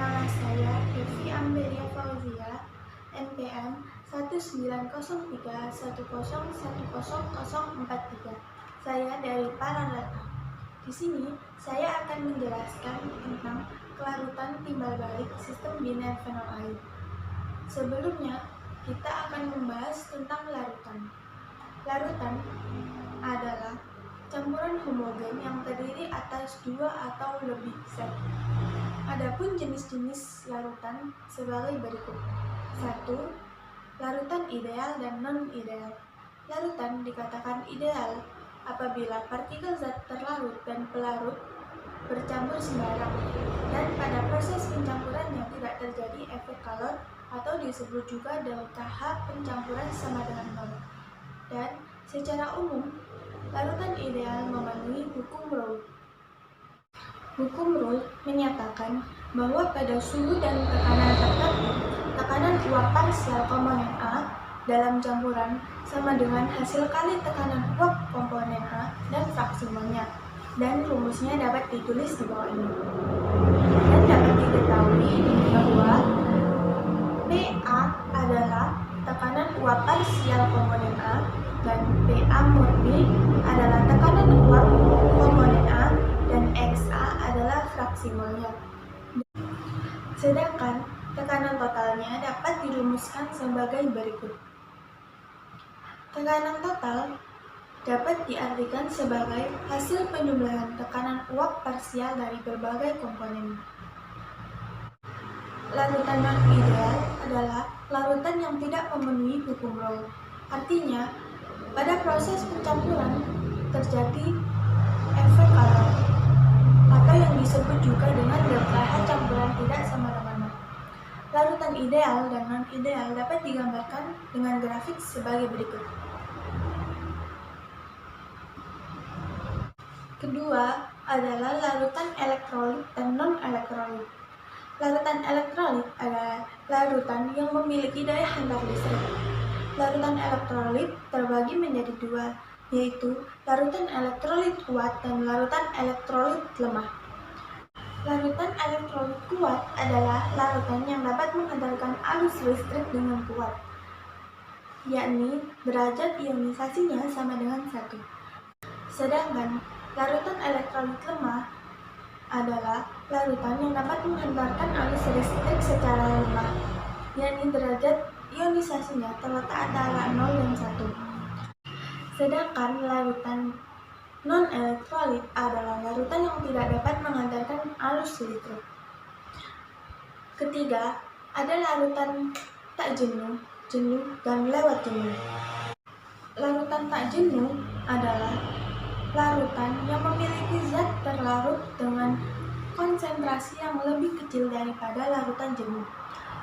Nama saya Devi Ambelia Fauzia, NPM 19031010043. Saya dari Paralata. Di sini saya akan menjelaskan tentang kelarutan timbal balik sistem biner fenolaid. Sebelumnya, kita akan membahas tentang larutan. Larutan adalah campuran homogen yang terdiri atas dua atau lebih zat. Adapun jenis-jenis larutan sebagai berikut. 1. Larutan ideal dan non-ideal. Larutan dikatakan ideal apabila partikel zat terlarut dan pelarut bercampur sembarang dan pada proses pencampurannya tidak terjadi efek kalor atau disebut juga delta H pencampuran sama dengan nol. Dan secara umum, larutan ideal memenuhi hukum Raoult. Hukum Raoult menyatakan bahwa pada suhu dan tekanan tertentu, tekanan uap parsial komponen A dalam campuran sama dengan hasil kali tekanan uap komponen A dan fraksi molnya. Dan rumusnya dapat ditulis di bawah ini. Dan dapat diketahui bahwa PA adalah tekanan uap parsial komponen A dan PA murni adalah tekanan uap komponen A dan XA adalah fraksi molnya. Sedangkan tekanan totalnya dapat dirumuskan sebagai berikut. Tekanan total dapat diartikan sebagai hasil penjumlahan tekanan uap parsial dari berbagai komponen. Larutan non-ideal adalah larutan yang tidak memenuhi hukum Raoult. Artinya, pada proses pencampuran terjadi efek kalor atau yang disebut juga dengan delta H campuran tidak sama dengan nol. Larutan ideal dan non-ideal dapat digambarkan dengan grafik sebagai berikut. Kedua adalah larutan elektrolit dan non-elektrolit. Larutan elektrolit adalah larutan yang memiliki daya hantar listrik. Larutan elektrolit terbagi menjadi dua, yaitu larutan elektrolit kuat dan larutan elektrolit lemah. Larutan elektrolit kuat adalah larutan yang dapat menghantarkan arus listrik dengan kuat, yakni derajat ionisasinya sama dengan 1. Sedangkan larutan elektrolit lemah adalah larutan yang dapat menghantarkan arus listrik secara lemah, yakni derajat ionisasinya terletak antara 0 dan 1. Sedangkan larutan non-elektrolit adalah larutan yang tidak dapat menghantarkan arus listrik. Ketiga, ada larutan tak jenuh, dan lewat jenuh. Larutan tak jenuh adalah larutan yang memiliki zat terlarut dengan konsentrasi yang lebih kecil daripada larutan jenuh.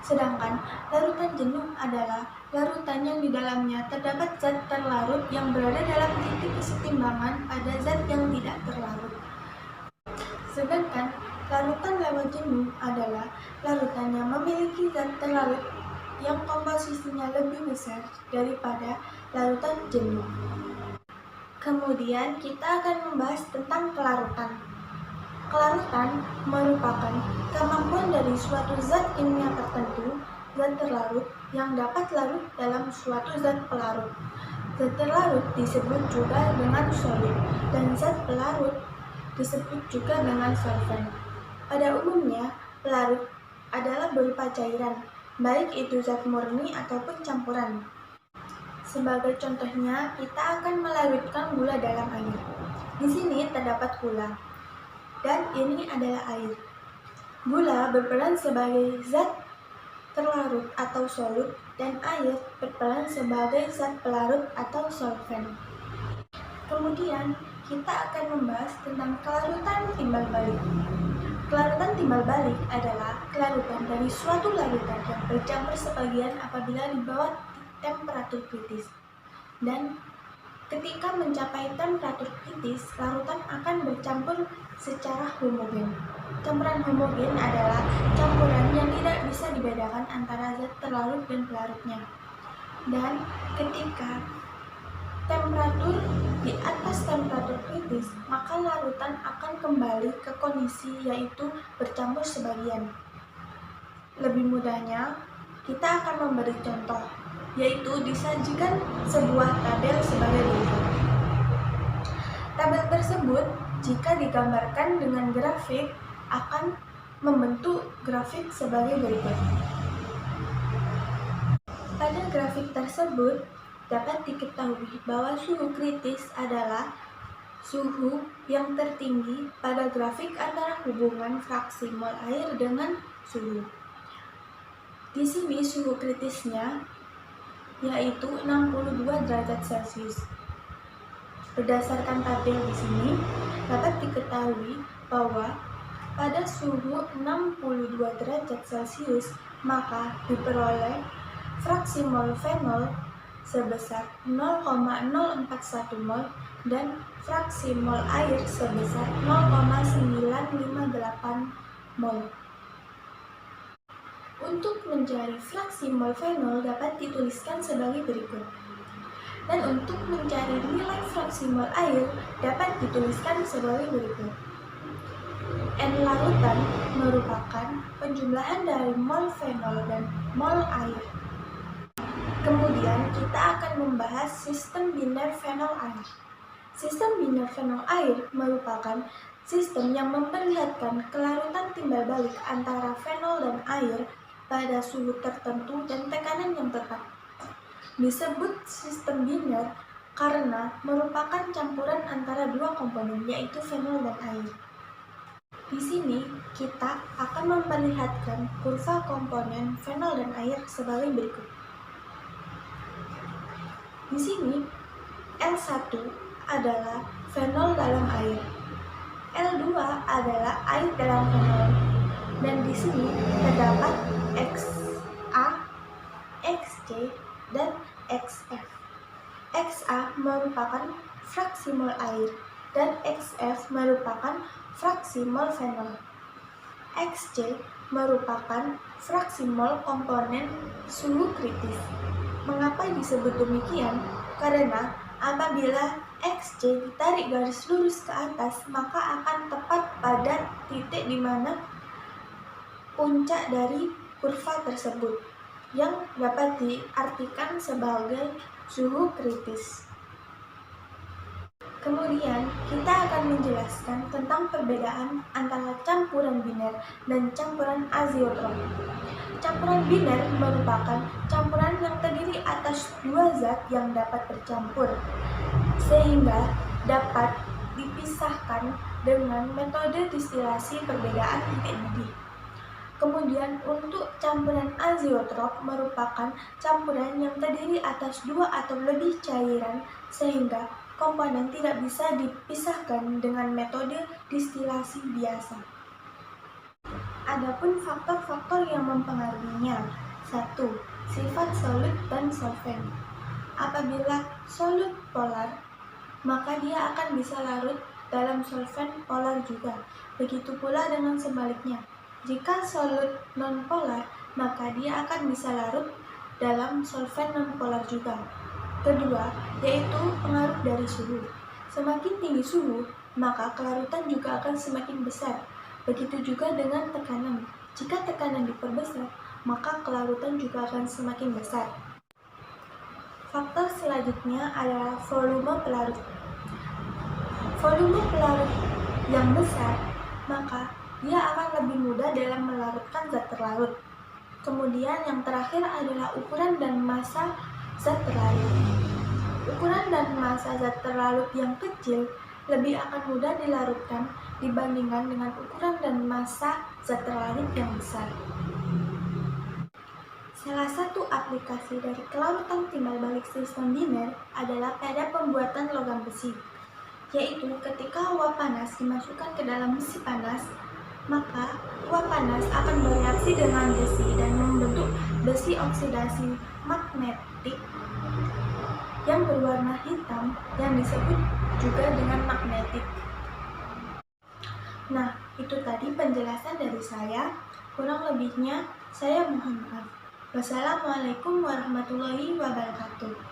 Sedangkan larutan jenuh adalah larutan yang di dalamnya terdapat zat terlarut yang berada dalam titik kesetimbangan pada zat yang tidak terlarut. Sedangkan larutan lewat jenuh adalah larutan yang memiliki zat terlarut yang komposisinya lebih besar daripada larutan jenuh. Kemudian kita akan membahas tentang kelarutan. Kelarutan merupakan kemampuan dari suatu zat kimia tertentu, zat terlarut, yang dapat larut dalam suatu zat pelarut. Zat terlarut disebut juga dengan solid, dan zat pelarut disebut juga dengan solvent. Pada umumnya, pelarut adalah berupa cairan, baik itu zat murni ataupun campuran. Sebagai contohnya, kita akan melarutkan gula dalam air. Di sini terdapat gula, dan ini adalah air. Gula berperan sebagai zat terlarut atau solut, dan air berperan sebagai zat pelarut atau solvent. Kemudian, kita akan membahas tentang kelarutan timbal balik. Kelarutan timbal balik adalah kelarutan dari suatu larutan yang bercampur sebagian apabila di bawah temperatur kritis. Dan ketika mencapai temperatur kritis, larutan akan bercampur secara homogen. Campuran homogen adalah campuran yang tidak bisa dibedakan antara zat terlarut dan pelarutnya. Dan ketika temperatur di atas temperatur kritis, maka larutan akan kembali ke kondisi yaitu bercampur sebagian. lebih mudahnya, kita akan memberi contoh, yaitu disajikan sebuah tabel sebagai berikut. Tabel tersebut, jika digambarkan dengan grafik, akan membentuk grafik sebagai berikut. Pada grafik tersebut, dapat diketahui bahwa suhu kritis adalah suhu yang tertinggi pada grafik antara hubungan fraksi mol air dengan suhu. Di sini suhu kritisnya yaitu 62 derajat Celcius. Berdasarkan tabel di sini, dapat diketahui bahwa pada suhu 62 derajat Celcius, maka diperoleh fraksi mol fenol sebesar 0,041 mol dan fraksi mol air sebesar 0,958 mol. Untuk mencari fraksi mol fenol dapat dituliskan sebagai berikut. Dan untuk mencari nilai fraksi mol air dapat dituliskan sebagai berikut. N larutan merupakan penjumlahan dari mol fenol dan mol air. Kemudian kita akan membahas sistem biner fenol air. Sistem biner fenol air merupakan sistem yang memperlihatkan kelarutan timbal balik antara fenol dan air pada suhu tertentu dan tekanan yang tetap. Disebut sistem biner karena merupakan campuran antara dua komponen, yaitu fenol dan air. Di sini kita akan memperlihatkan kurva komponen fenol dan air sebagai berikut. Di sini L1 adalah fenol dalam air, L2 adalah air dalam fenol, dan di sini terdapat XA, XC, dan XF. XA merupakan fraksi mol air dan XF merupakan fraksi mol fenol. XC merupakan fraksi mol komponen suhu kritis. Mengapa disebut demikian? Karena apabila XC ditarik garis lurus ke atas, maka akan tepat pada titik di mana puncak dari kurva tersebut, yang dapat diartikan sebagai suhu kritis. Kemudian, kita akan menjelaskan tentang perbedaan antara campuran biner dan campuran azeotrop. Campuran biner merupakan campuran yang terdiri atas dua zat yang dapat bercampur, sehingga dapat dipisahkan dengan metode distilasi perbedaan titik mendidih. Kemudian untuk campuran azeotrop merupakan campuran yang terdiri atas dua atau lebih cairan sehingga komponen tidak bisa dipisahkan dengan metode distilasi biasa. Adapun faktor-faktor yang mempengaruhinya. 1. Sifat solut dan solvent. Apabila solut polar, maka dia akan bisa larut dalam solvent polar juga. Begitu pula dengan sebaliknya. Jika solut non-polar, maka dia akan bisa larut dalam solvent non-polar juga. Kedua, yaitu pengaruh dari suhu. Semakin tinggi suhu, maka kelarutan juga akan semakin besar. Begitu juga dengan tekanan. Jika tekanan diperbesar, maka kelarutan juga akan semakin besar. Faktor selanjutnya adalah volume pelarut. Volume pelarut yang besar, maka dia akan lebih mudah dalam melarutkan zat terlarut. Kemudian yang terakhir adalah ukuran dan massa zat terlarut. Ukuran dan massa zat terlarut yang kecil lebih akan mudah dilarutkan dibandingkan dengan ukuran dan massa zat terlarut yang besar. Salah satu aplikasi dari kelarutan timbal balik sistem biner adalah pada pembuatan logam besi, yaitu ketika uap panas dimasukkan ke dalam besi panas, maka uap panas akan bereaksi dengan besi dan membentuk besi oksidasi magnetik yang berwarna hitam yang disebut juga dengan magnetik. Nah, itu tadi penjelasan dari saya. Kurang lebihnya saya mohon maaf. Wassalamualaikum warahmatullahi wabarakatuh.